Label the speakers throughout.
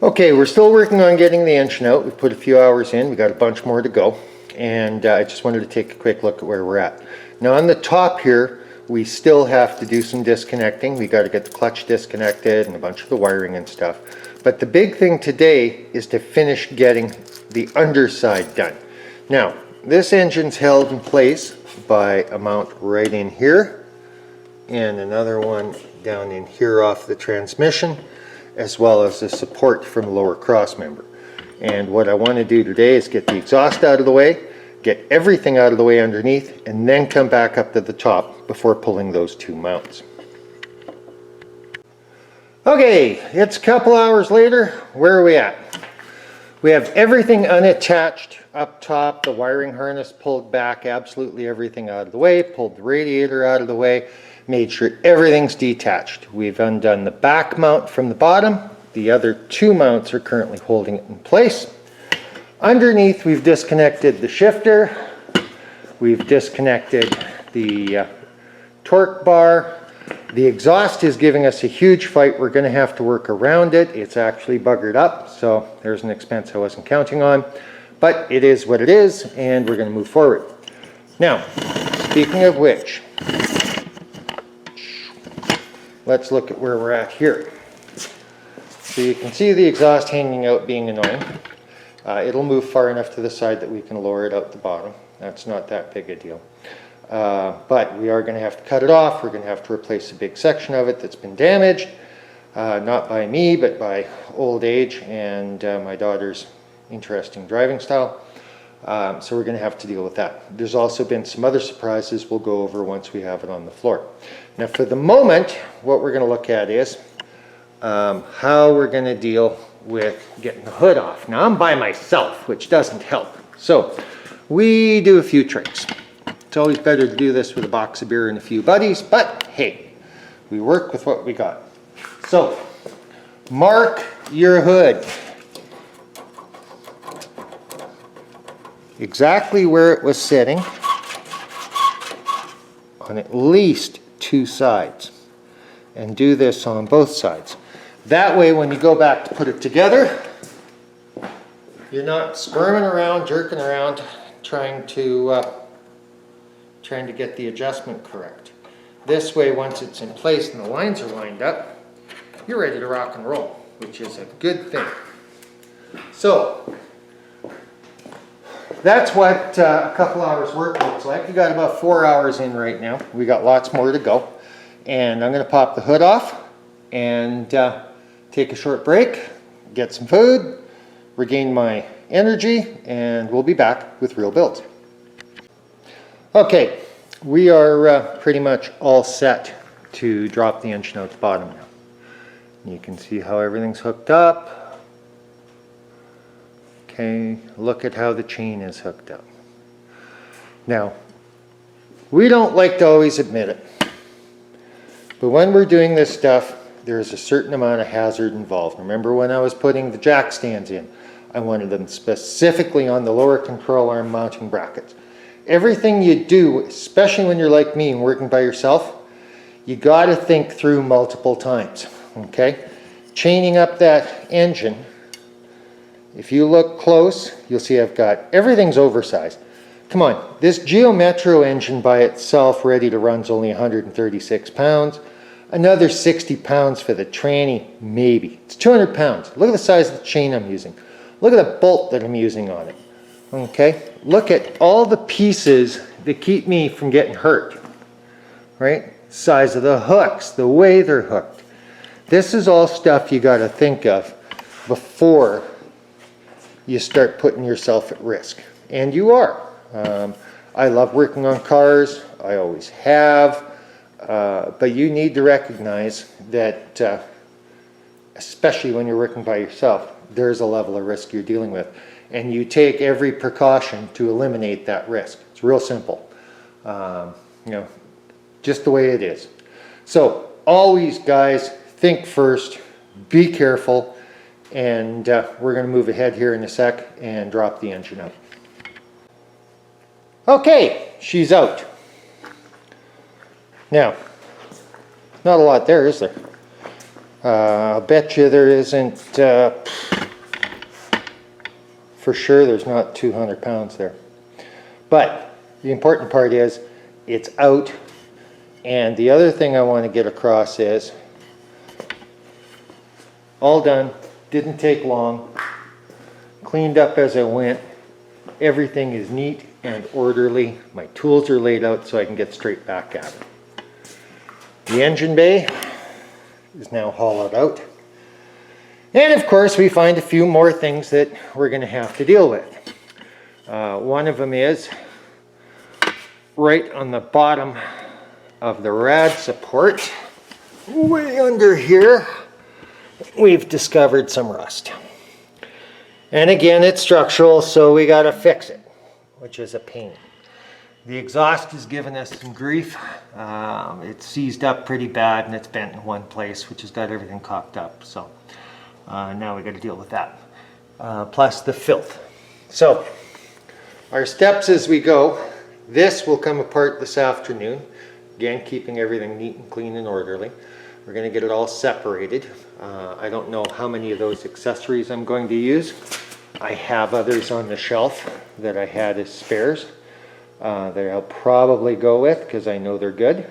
Speaker 1: Okay, we're still working on getting the engine out. We put a few hours in. We got a bunch more to go. And I just wanted to take a quick look at where we're at. Now on the top here, we still have to do some disconnecting. We got to get the clutch disconnected and a bunch of the wiring and stuff. But the big thing today is to finish getting the underside done. Now, this engine's held in place by a mount right in here and another one down in here off the transmission, as well as the support from the lower cross member. And what I want to do today is get the exhaust out of the way, get everything out of the way underneath, and then come back up to the top before pulling those two mounts. Okay, it's a couple hours later. Where are we at? We have everything unattached up top, the wiring harness pulled back, absolutely everything out of the way, pulled the radiator out of the way, made sure everything's detached. We've undone the back mount from the bottom. The other two mounts are currently holding it in place. Underneath, we've disconnected the shifter. We've disconnected the torque bar. The exhaust is giving us a huge fight. We're going to have to work around it. It's actually buggered up, so there's an expense I wasn't counting on. But it is what it is, and we're going to move forward. Now, speaking of which, let's look at where we're at here. So you can see the exhaust hanging out being annoying. It'll move far enough to the side that we can lower it out the bottom. That's not that big a deal. But we are going to have to cut it off. We're going to have to replace a big section of it that's been damaged. Not by me, but by old age and my daughter's interesting driving style. So we're going to have to deal with that. There's also been some other surprises we'll go over once we have it on the floor. Now for the moment, what we're going to look at is how we're going to deal with getting the hood off. Now I'm by myself, which doesn't help. So we do a few tricks. It's always better to do this with a box of beer and a few buddies, but hey, we work with what we got. So mark your hood exactly where it was sitting on at least two sides, and do this on both sides. That way when you go back to put it together, you're not squirming around, jerking around, trying to get the adjustment correct. This way, once it's in place and the lines are lined up, you're ready to rock and roll, which is a good thing. So that's what a couple hours work looks like. We got about 4 hours in right now. We got lots more to go. And I'm going to pop the hood off and take a short break, get some food, regain my energy, and we'll be back with real builds. Okay, we are pretty much all set to drop the engine out the bottom now. You can see how everything's hooked up. Okay, look at how the chain is hooked up. Now, we don't like to always admit it, but when we're doing this stuff, there's a certain amount of hazard involved. Remember when I was putting the jack stands in, I wanted them specifically on the lower control arm mounting brackets. Everything you do, especially when you're like me and working by yourself, you got to think through multiple times, okay? Chaining up that engine, if you look close, you'll see I've got, everything's oversized. Come on, this Geo Metro engine by itself ready to run is only 136 pounds. Another 60 pounds for the tranny, maybe. It's 200 pounds. Look at the size of the chain I'm using. Look at the bolt that I'm using on it. Okay, look at all the pieces that keep me from getting hurt, right? Size of the hooks, the way they're hooked. This is all stuff you got to think of before you start putting yourself at risk. And you are. I love working on cars. I always have. But you need to recognize that, especially when you're working by yourself, there's a level of risk you're dealing with. And you take every precaution to eliminate that risk. It's real simple. You know, just the way it is. So always, guys, think first, be careful, and we're going to move ahead here in a sec and drop the engine out. Okay, she's out. Now, not a lot there, is there? I'll bet you there isn't, for sure there's not 200 pounds there. But the important part is it's out. And the other thing I want to get across is all done, didn't take long, cleaned up as I went. Everything is neat and orderly. My tools are laid out so I can get straight back at it. The engine bay is now hollowed out. And of course we find a few more things that we're going to have to deal with. One of them is right on the bottom of the rad support, way under here, we've discovered some rust. And again, it's structural, so we got to fix it, which is a pain. The exhaust has given us some grief. It's seized up pretty bad and it's bent in one place, which has got everything cocked up. So now we got to deal with that. Plus the filth. So our steps as we go, this will come apart this afternoon. Again, keeping everything neat and clean and orderly. We're going to get it all separated. I don't know how many of those accessories I'm going to use. I have others on the shelf that I had as spares that I'll probably go with because I know they're good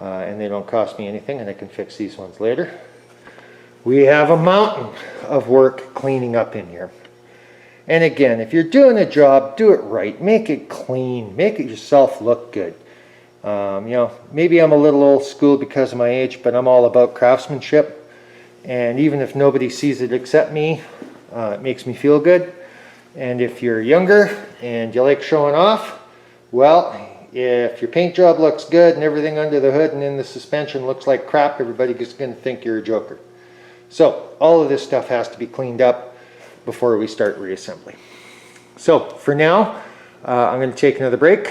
Speaker 1: and they don't cost me anything, and I can fix these ones later. We have a mountain of work cleaning up in here. And again, if you're doing a job, do it right. Make it clean. Make it yourself look good. You know, maybe I'm a little old school because of my age, but I'm all about craftsmanship. And even if nobody sees it except me, it makes me feel good. And if you're younger and you like showing off, well, if your paint job looks good and everything under the hood and in the suspension looks like crap, everybody's going to think you're a joker. So all of this stuff has to be cleaned up before we start reassembly. So for now, I'm going to take another break.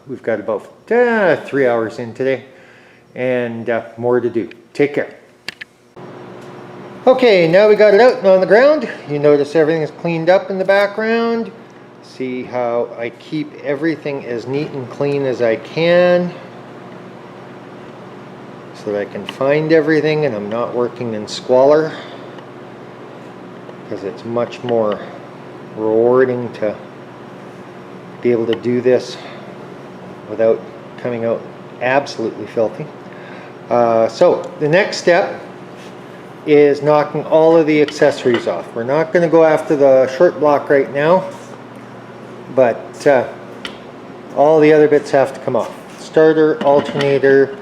Speaker 1: We've got about 3 hours in today and more to do. Take care. Okay, now we got it out and on the ground. You notice everything is cleaned up in the background. See how I keep everything as neat and clean as I can so that I can find everything and I'm not working in squalor, because it's much more rewarding to be able to do this without coming out absolutely filthy. So the next step is knocking all of the accessories off. We're not going to go after the short block right now, but all the other bits have to come off. Starter, alternator,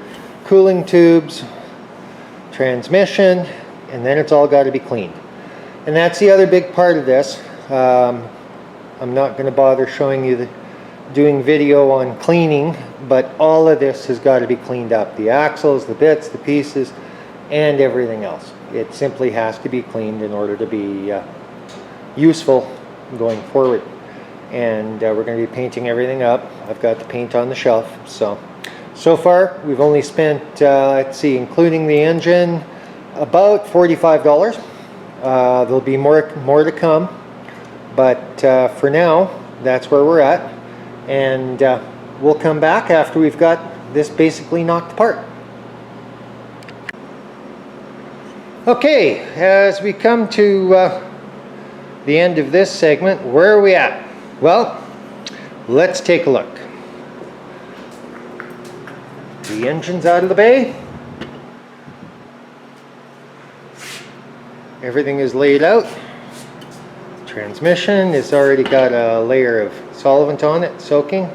Speaker 1: cooling tubes, transmission, and then it's all got to be cleaned. And that's the other big part of this. I'm not going to bother showing you doing video on cleaning, but all of this has got to be cleaned up. The axles, the bits, the pieces, and everything else. It simply has to be cleaned in order to be useful going forward. And we're going to be painting everything up. I've got the paint on the shelf. So far we've only spent, let's see, including the engine, about $45. There'll be more to come, but for now that's where we're at, and we'll come back after we've got this basically knocked apart. Okay, as we come to the end of this segment, where are we at? Well, let's take a look. The engine's out of the bay. Everything is laid out. Transmission has already got a layer of solvent on it, soaking.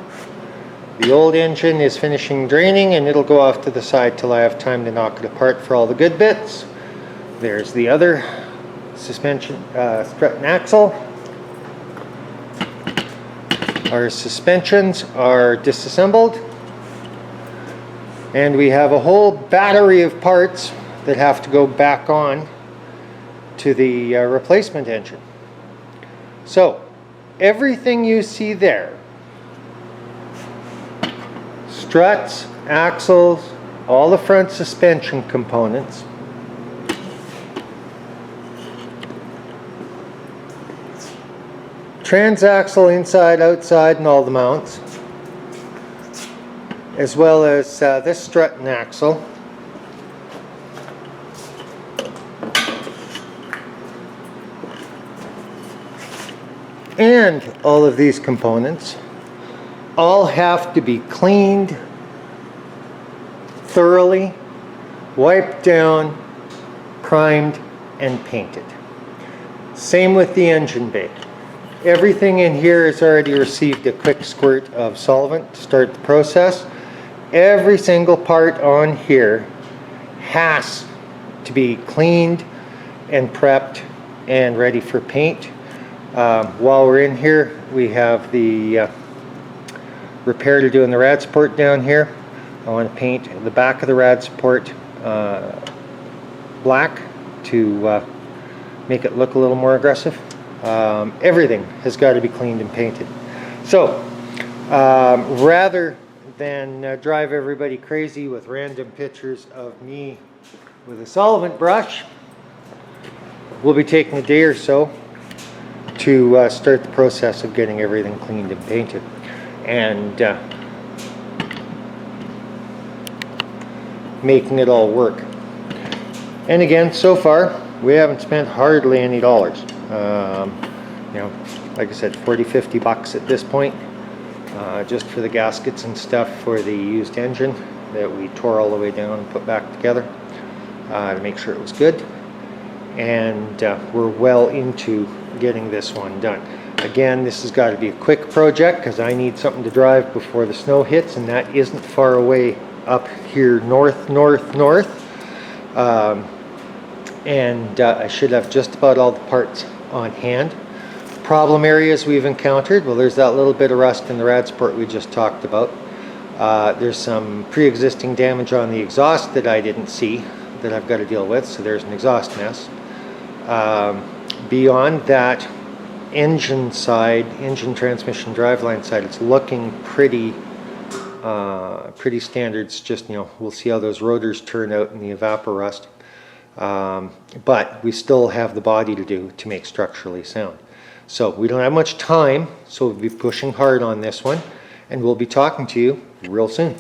Speaker 1: The old engine is finishing draining, and it'll go off to the side till I have time to knock it apart for all the good bits. There's the other suspension, strut and axle. Our suspensions are disassembled, and we have a whole battery of parts that have to go back on to the replacement engine. So everything you see there, struts, axles, all the front suspension components, transaxle inside, outside, and all the mounts, as well as this strut and axle, and all of these components all have to be cleaned thoroughly, wiped down, primed, and painted. Same with the engine bay. Everything in here has already received a quick squirt of solvent to start the process. Every single part on here has to be cleaned and prepped and ready for paint. While we're in here, we have the repair to do in the rad support down here. I want to paint the back of the rad support black to make it look a little more aggressive. Everything has got to be cleaned and painted. So rather than drive everybody crazy with random pictures of me with a solvent brush, we'll be taking a day or so to start the process of getting everything cleaned and painted. And making it all work. And again, so far we haven't spent hardly any dollars. You know, like I said, 40-50 bucks at this point, just for the gaskets and stuff for the used engine that we tore all the way down and put back together to make sure it was good. And we're well into getting this one done. Again, this has got to be a quick project because I need something to drive before the snow hits, and that isn't far away up here north. And I should have just about all the parts on hand. Problem areas we've encountered, well, there's that little bit of rust in the rad support we just talked about. There's some pre-existing damage on the exhaust that I didn't see that I've got to deal with, so there's an exhaust mess. Beyond that, engine side, engine transmission driveline side, it's looking pretty standard. It's just, you know, we'll see how those rotors turn out in the evaporust. But we still have the body to do to make structurally sound. So we don't have much time, so we'll be pushing hard on this one, and we'll be talking to you real soon.